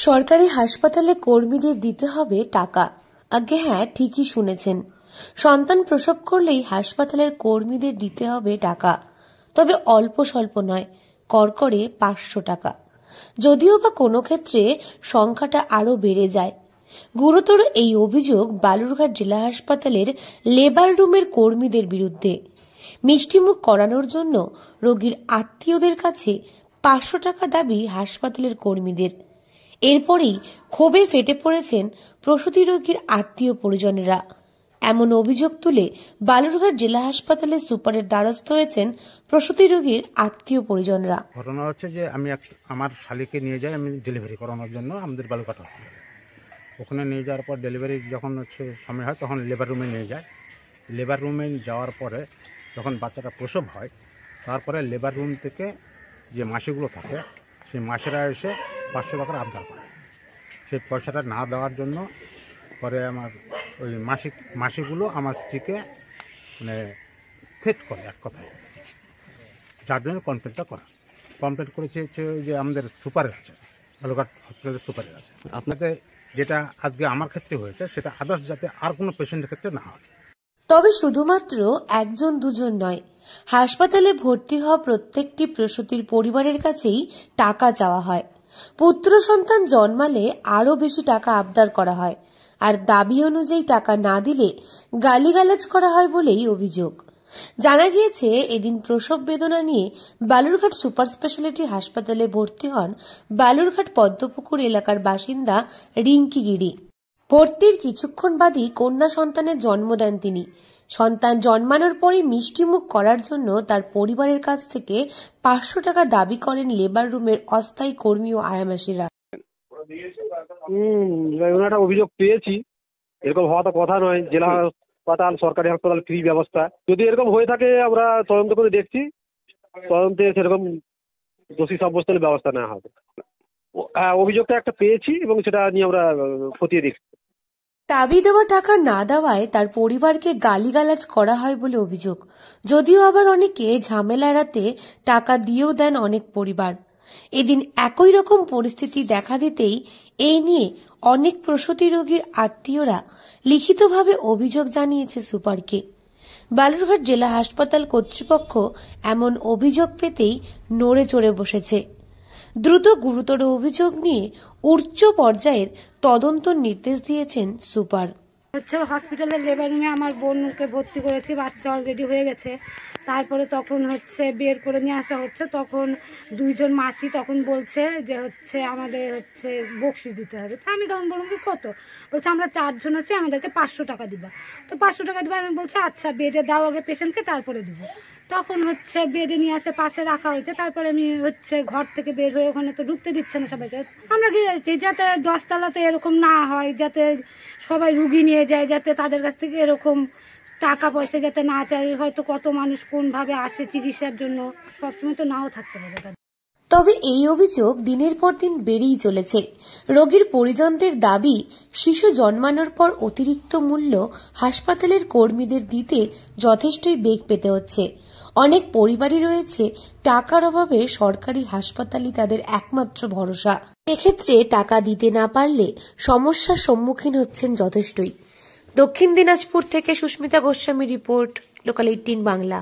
সরকারি হাসপাতালে কর্মীদের দিতে হবে টাকা। আগে হ্যাঁ, ঠিকই শুনেছেন। সন্তান প্রসব করলেই হাসপাতালের কর্মীদের দিতে হবে টাকা, তবে অল্প স্বল্প নয়, কড়কড়ে 500 টাকা। যদিও বা কোনো ক্ষেত্রে সংখ্যাটা আরো বেড়ে যায়। গুরুতর এই অভিযোগ বালুরঘাট জেলা হাসপাতালের লেবার রুমের কর্মীদের বিরুদ্ধে। মিষ্টিমুখ করানোর জন্য রোগীর আত্মীয়দের কাছে 500 টাকা দাবি হাসপাতালের কর্মীদের। এরপরেই ক্ষোভে ফেটে পড়েছেন প্রসূতি রোগীর আত্মীয় পরিজনেরা। এমন অভিযোগ তুলে বালুরঘাট জেলা হাসপাতালে সুপারের দ্বারস্থ হয়েছেন প্রসূতি রোগীর আত্মীয় পরিজনরা। ঘটনা হচ্ছে যে আমি আমার শালিকে নিয়ে যাই আমি ডেলিভারি করানোর জন্য আমাদের বালুরঘাট হসপিটালে। ওখানে নিয়ে যাওয়ার পর ডেলিভারি যখন সময় হয় তখন লেবার রুমে নিয়ে যায়। লেবার রুমে যাওয়ার পরে যখন বাচ্চাটা প্রসব হয় তারপরে লেবার রুম থেকে যে মাসিগুলো থাকে সেই মাসেরা এসে 500 টাকার আবদার করে। সেই পয়সাটা না দেওয়ার জন্য পরে আমার ওই মাসিগুলো আমার স্ত্রীকে মানে থ্রেট করে, এক কথায়, যার জন্য কমপ্লেনটা করে। কমপ্লেন করেছে যে আমাদের সুপারের আছে, বালুরঘাট হসপিটালের সুপারের আছে। আপনাদের যেটা আজকে আমার ক্ষেত্রে হয়েছে সেটা আদার্স যাতে আর কোনো পেশেন্টের ক্ষেত্রে না হয়। তবে শুধুমাত্র একজন দুজন নয়, হাসপাতালে ভর্তি হওয়া প্রত্যেকটি প্রসূতির পরিবারের কাছেই টাকা চাওয়া হয়। পুত্র সন্তান জন্মালে আরো বেশি টাকা আবদার করা হয়, আর দাবি অনুযায়ী টাকা না দিলে গালিগালাজ করা হয় বলেই অভিযোগ। জানা গিয়েছে, এদিন প্রসব বেদনা নিয়ে বালুরঘাট সুপার স্পেশালিটি হাসপাতালে ভর্তি হন বালুরঘাট পদ্মপুকুর এলাকার বাসিন্দা রিঙ্কি গিরি। ভর্তির কিছুক্ষণ বাদই কন্যা সন্তানের জন্ম দেন তিনি। সন্তান জন্মানোর পরে মিষ্টিমুখ করার জন্য তার পরিবারের কাছ থেকে 500 টাকা দাবি করেন লেবার রুমের অস্থায়ী কর্মী ও আয়ামাসিরা। একটা অভিযোগ পেয়েছি, এরকম হওয়া তো কথা নয়। জেলা হাসপাতাল, সরকারি হাসপাতাল ফ্রি ব্যবস্থা। যদি এরকম হয়ে থাকে আমরা তদন্ত করে দেখছি, তদন্তে সেরকম দোষী সাব্যস্ত হলে ব্যবস্থা নেওয়া হবে। অভিযোগটা একটা পেয়েছি এবং সেটা নিয়ে আমরা খতিয়ে দেখছি। দাবি দেওয়া টাকা না দেওয়ায় তার পরিবারকে গালিগালাজ করা হয় বলে অভিযোগ। যদিও আবার অনেকে ঝামেলা এড়াতে টাকা দিয়েও দেন অনেক পরিবার। এদিন একই রকম পরিস্থিতি দেখা দিতেই এই নিয়ে অনেক প্রসূতি রোগীর আত্মীয়রা লিখিতভাবে অভিযোগ জানিয়েছে সুপারকে। বালুরঘাট জেলা হাসপাতাল কর্তৃপক্ষ এমন অভিযোগ পেতেই নড়ে চড়ে বসেছে। দ্রুত গুরুতর অভিযোগ নিয়ে উচ্চ পর্যায়ের তদন্ত নির্দেশ দিয়েছেন সুপার। হসপিটালের লেবার রুমে আমার বোনকে ভর্তি করেছি, বাচ্চা অলরেডি হয়ে গেছে। তারপরে তখন বের করে নিয়ে আসা হচ্ছে, তখন দুইজন মাসি তখন বলছে যে আমাদের বকশিস দিতে হবে। তা আমি তখন বললাম কত? বলছে আমরা 4 জন আছি, আমাদেরকে 500 টাকা দিবা। তো 500 টাকা দিবা। আমি বলছি আচ্ছা বেডে দাও আগে পেশেন্টকে, তারপরে দিব। তখন বেডে নিয়ে আসে, পাশে রাখা হয়েছে। তারপরে আমি ঘর থেকে বের হয়ে, ওখানে তো ঢুকতে দিচ্ছে না সবাইকে। আমরা গিয়েছি যাতে 10 তলাতে এরকম না হয়, যাতে সবাই রুগী নিয়ে যায়, যাতে তাদের কাছ থেকে এরকম টাকা পয়সা যাতে না চাই। হয়তো কত মানুষ কোনভাবে আসে চিকিৎসার জন্য, সবসময় তো নাও থাকতে পারে। তবে এই অভিযোগ দিনের পর দিন বেড়েই চলেছে। রোগীর পরিজনদের দাবি, শিশু জন্মানোর পর অতিরিক্ত মূল্য হাসপাতালের কর্মীদের দিতে যথেষ্টই বেগ পেতে হচ্ছে। অনেক পরিবারই রয়েছে টাকার অভাবে সরকারি হাসপাতালই তাদের একমাত্র ভরসা। এক্ষেত্রে টাকা দিতে না পারলে সমস্যার সম্মুখীন হচ্ছেন যথেষ্টই। দক্ষিণ দিনাজপুর থেকে সুস্মিতা গোস্বামী রিপোর্ট, লোকাল 18 বাংলা।